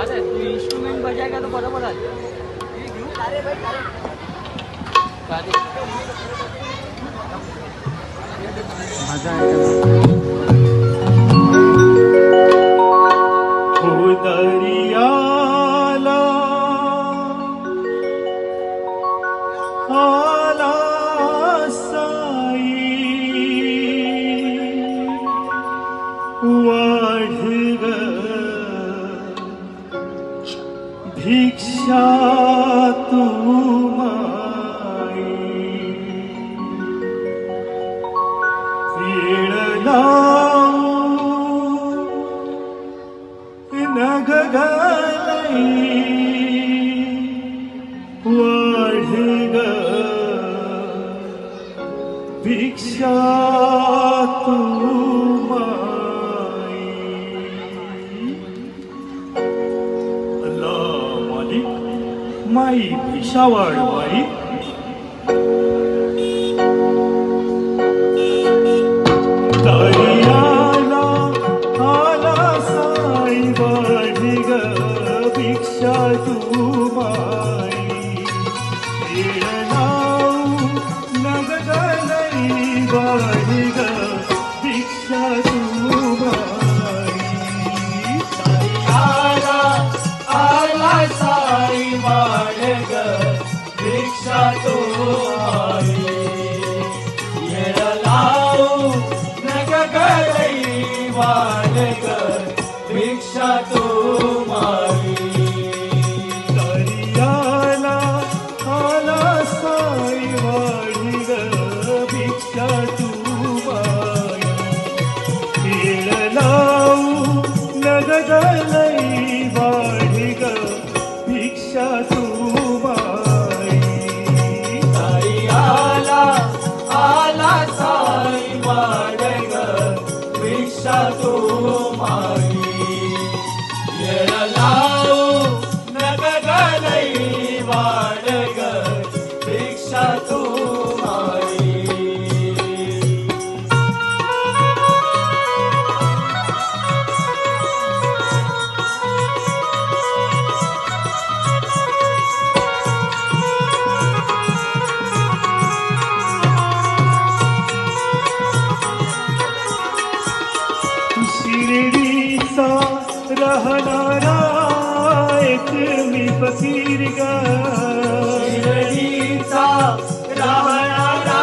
अरे तू इंस्ट्रुमेंट बजाएगा तो बरोबर आहे. अरे भाई मजा आहे. हो दरियाला आला साई वाढग भिक्षा तू माई वेळ नग गलाई वाढग भिक्षा तू माई. अल्लाह मालिक माई भिक्षा वाढवाई. दरियाला आला साई वाढग भिक्षा तू माई वेळ लावू नग गलाई वाढग भिक्षा तू माई. दरियाला आला साई वाढग भिक्षा तू माई येळ लावू नग गलाई वाढग भिक्षा तू माई. दरियाला आला साई वाढग भिक्षा तू माई वेळ लावू नग गलाई वाढग भिक्षा तू माई. दरियाला आला साई वाढग भिक्षा तू माई येळ लावू नग गलाई वाढग भिक्षा तू माई. शिर्डीचा राहणारा एक मी फकीर ग. शिर्डीचा राहणारा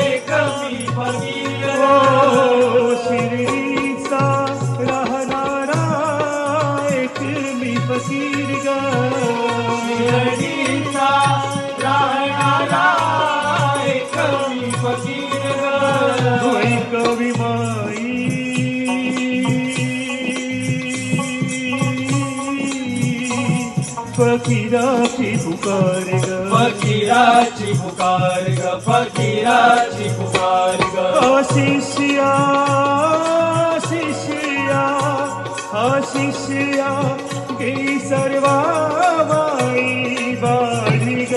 एक मी फकीर ओ शिर्डीचा राहणारा एक मी फकीर ग. शिर्डीचा राहणारा एक मी फकीर होय कवी माई फकीराची पुकार ग. फकीराची पुकार ग फकीराची पुकार ग. शिष्या शिष्या शिष्या गे सर्वा माई वाढग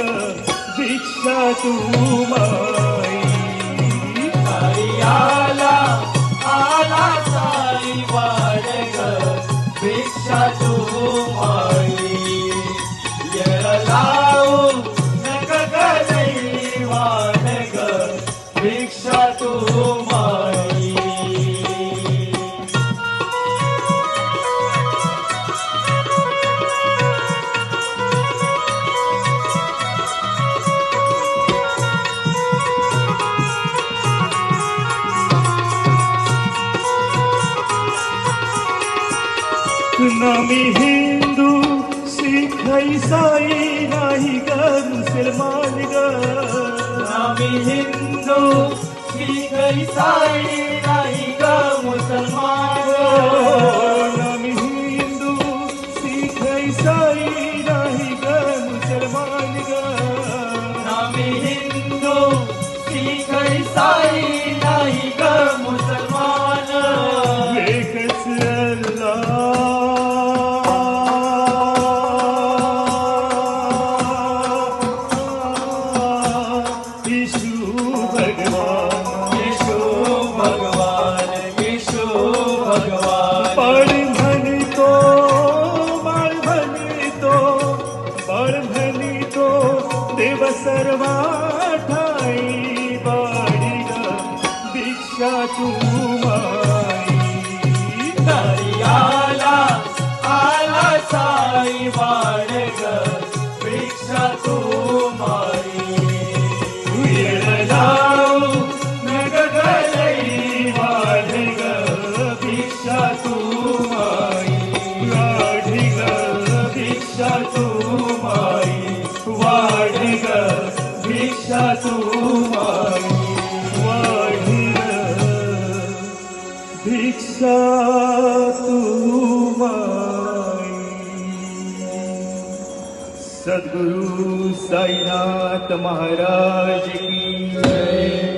भिक्षा तू माई. दरियाला आला साई वाढग भिक्षा तू माई येळ लावू नग गलाई वाढग भिक्षा तू माई. नामी हिंदू सिख ईसाई नाही ग मुसलमान ग. आम्ही हिंदू शीख ईसाई नाही ग मुसलमान. नामी हिंदू सिख ईसाई नाही ग मुसलमान ग. आम्ही हिंदू शीख ईसाई नाही ग मुसलमान. एकच अल्लाह भगवान येशू भगवान पण म्हणतो सर्वा ठाई वाढी ग भिक्षा तू माई दारी आला आला साई वाढ ग भिक्षा तू माई येळ लावू नग गलई वाढ ग भिक्षा तू माई वाढी ग भिक्षा तू माई वाढी ग भिक्षा तू माई वाढी ग भिक्षा तू माई सद्गुरु साईनाथ महाराज की जय।